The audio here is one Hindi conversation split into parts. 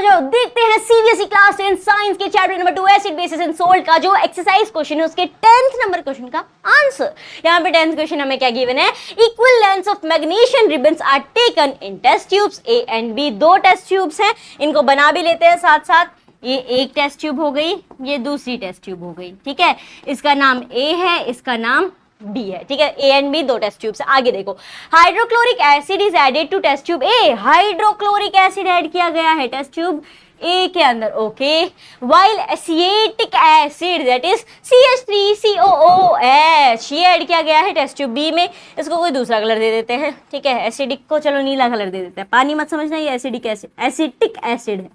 जाओ देखते हैं सीबीएसई क्लास 10 साइंस के chapter number 2 acid basis and salt का जो एक्सरसाइज क्वेश्चन है उसके 10th नंबर क्वेश्चन का आंसर। यहाँ पे 10th क्वेश्चन हमें क्या गिवन है, equal lengths of magnesium ribbons are taken in test tubes A and B. दो टेस्ट ट्यूब्स हैं, इनको बना भी लेते हैं साथ साथ। ये एक टेस्ट ट्यूब हो गई, ये दूसरी टेस्ट ट्यूब हो गई, ठीक है। इसका नाम ए है, इसका नाम बी है, ठीक है। ए एंड बी दो टेस्ट ट्यूब्स। आगे देखो, hydrochloric acid is added to test tube A. Hydrochloric acid add किया गया है टेस्ट ट्यूब ए के अंदर, okay. While acetic acid that is CH3COOH ये ऐड किया गया है टेस्ट ट्यूब बी में। इसको कोई दूसरा कलर दे देते हैं, ठीक है। एसिडिक को चलो नीला कलर दे देते हैं, पानी मत समझना, ये एसिडिक एसिड एसिटिक एसिड है।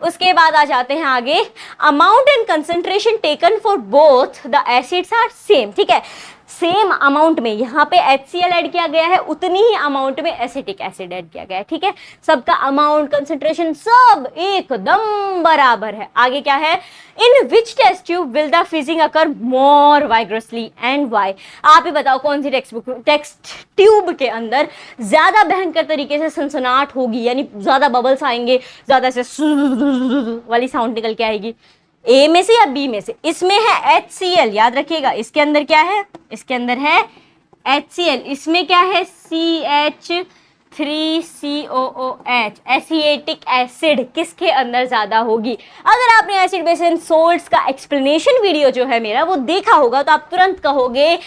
उसके बाद आ जाते हैं आगे, amount and concentration taken for both the acids are same, ठीक है। सेम अमाउंट में यहाँ पे HCl ऐड किया गया है, उतनी ही अमाउंट में एसिटिक एसिड ऐड किया गया है, ठीक है। सबका अमाउंट कंसंट्रेशन सब एकदम बराबर है। आगे क्या है, in which test tube will the fizzing occur more vigorously and why. आप ही बताओ कौन सी टेस्ट ट्यूब के अंदर ज्यादा भयंकर तरीके से सनसनाहट होगी, यानी ज्यादा बबल्स आएंगे, ज्यादा से वाली साउंड निकल के आएगी, ए में से या बी में से। इसमें है HCl, याद रखिएगा। इसके अंदर क्या है, इसके अंदर है HCl, इसमें क्या है CH3COOH एसिएटिक एसिड। किसके अंदर ज्यादा होगी? अगर आपने एसिड बेस एंड सोल्ट्स का एक्सप्लेनेशन वीडियो जो है मेरा वो देखा होगा तो आप तुरंत कहोगे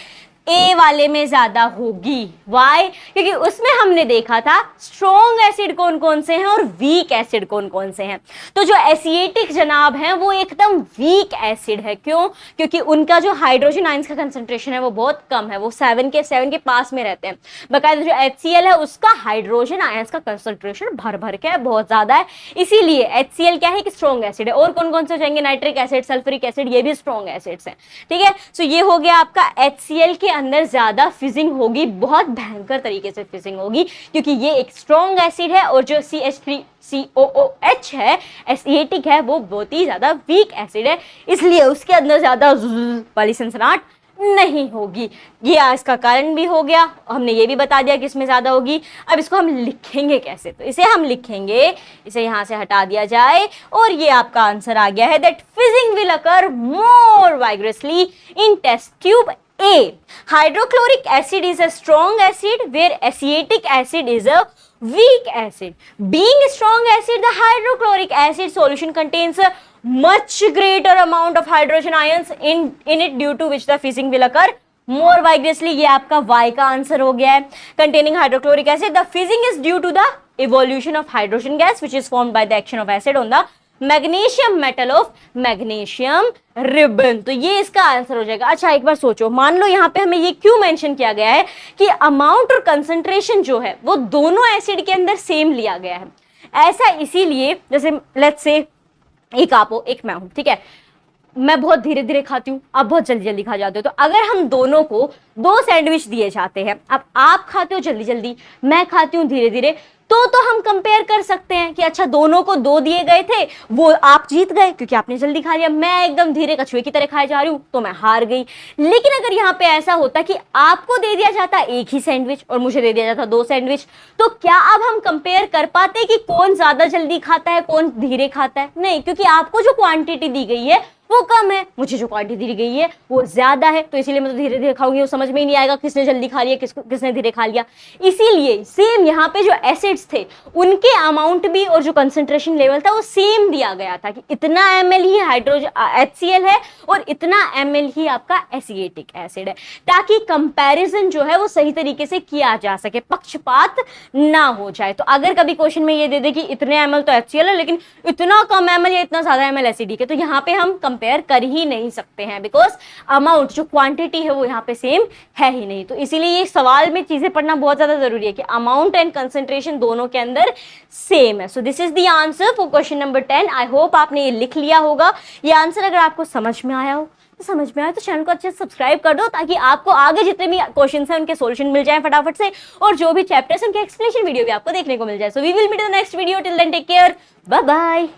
ए वाले में ज्यादा होगी। वाई? क्योंकि उसमें हमने देखा था स्ट्रॉन्ग एसिड कौन कौन से हैं और वीक एसिड कौन कौन से हैं। तो जो एसिएटिक जनाब हैं वो एकदम वीक एसिड है। क्यों? क्योंकि उनका जो हाइड्रोजन आयंस का कंसंट्रेशन है वो बहुत कम है, वो 7 के पास में रहते हैं। बकायदा जो HCl है उसका हाइड्रोजन आयंस का कंसंट्रेशन भर भर के बहुत ज्यादा है, इसीलिए HCl क्या है कि स्ट्रॉन्ग एसिड है। और कौन कौन से हो जाएंगे, नाइट्रिक एसिड, सल्फ्यूरिक एसिड, ये भी स्ट्रॉन्ग एसिड्स हैं, ठीक है। सो ये हो गया आपका HCl के अंदर ज्यादा फिजिंग होगी, बहुत भयंकर तरीके से फिजिंग होगी, क्योंकि ये एक स्ट्रॉन्ग एसिड है। और जो CH3COOH है एसिएटिक है, वो बहुत ही ज्यादा वीक एसिड है, इसलिए उसके अंदर ज्यादा वाली सनसनाहट नहीं होगी। ये इसका कारण भी हो गया, हमने ये भी बता दिया कि इसमें ज्यादा होगी। अब इसको हम लिखेंगे कैसे, तो इसे हम लिखेंगे, इसे यहां से हटा दिया जाए और ये आपका आंसर आ गया है that fizzing will occur more vigorously in test tube A. Hydrochloric acid is a strong acid where acetic acid is a weak acid. Being a strong acid, the hydrochloric acid solution contains a much greater amount of hydrogen ions in it, due to which the fizzing will occur more vigorously. ये आपका Y का आंसर हो गया है। Containing hydrochloric acid, the fizzing is due to the evolution of hydrogen gas which is formed by the action of acid on the magnesium metal of magnesium ribbon. तो ये इसका आंसर हो जाएगा। अच्छा एक बार सोचो, मान लो यहाँ पे हमें ये क्यों मेंशन किया गया है कि अमाउंट और कंसंट्रेशन जो है वो दोनों एसिड के अंदर सेम लिया गया है। ऐसा इसीलिए, जैसे लेट्स से एक आप हो एक मैं हूं, ठीक है। मैं बहुत धीरे धीरे खाती हूँ, आप बहुत जल्दी जल्दी खा जाते हो। तो अगर हम दोनों को 2 सैंडविच दिए जाते हैं, अब आप खाते हो जल्दी जल्दी, मैं खाती हूँ धीरे धीरे, तो हम कंपेयर कर सकते हैं कि अच्छा दोनों को 2 दिए गए थे, वो आप जीत गए क्योंकि आपने जल्दी खा लिया, मैं एकदम धीरे कछुए की तरह खाए जा रही हूं तो मैं हार गई। लेकिन अगर यहाँ पे ऐसा होता कि आपको दे दिया जाता एक ही सैंडविच और मुझे दे दिया जाता 2 सैंडविच, तो क्या अब हम कंपेयर कर पाते कि कौन ज्यादा जल्दी खाता है, कौन धीरे खाता है? नहीं, क्योंकि आपको जो क्वांटिटी दी गई है वो कम है, मुझे जो क्वांटिटी दी गई है वो ज्यादा है, तो इसीलिए मैं तो धीरे धीरे खाऊंगी, वो समझ में ही नहीं आएगा किसने जल्दी खा लिया किसने धीरे खा लिया। इसीलिए सेम यहाँ पे जो एसिड्स थे उनके अमाउंट भी और जो कंसंट्रेशन लेवल था वो सेम दिया गया था कि इतना ml ही हाइड्रोजन HCl है और इतना ml ही आपका एसिएटिक एसिड है, ताकि कंपैरिजन जो है वो सही तरीके से किया जा सके, पक्षपात ना हो जाए। तो अगर कभी क्वेश्चन में ये दे दे कि इतने ml तो HCl है लेकिन इतना कम ml या इतना ज्यादा ml एसिडिक है, तो यहाँ पे हम कंपेयर कर ही नहीं सकते हैं, बिकॉज अमाउंट जो क्वांटिटी है वो यहाँ पे सेम है ही नहीं। तो इसीलिए ये सवाल में चीजें पढ़ना बहुत ज्यादा जरूरी है कि अमाउंट एंड कंसंट्रेशन दोनों के अंदर सेम है। So this is the answer for question number 10। I hope आपने ये लिख लिया होगा ये आंसर। अगर आपको समझ में आया हो तो चैनल को अच्छे से सब्सक्राइब कर दो, ताकि आपको आगे जितने भी क्वेश्चंस हैं उनके सॉल्यूशन मिल जाएं फटाफट से, और जो भी चैप्टर्स उनके एक्सप्लेनेशन वीडियो भी आपको देखने को मिल जाए। So we will meet in the next video. Till then take care, bye bye.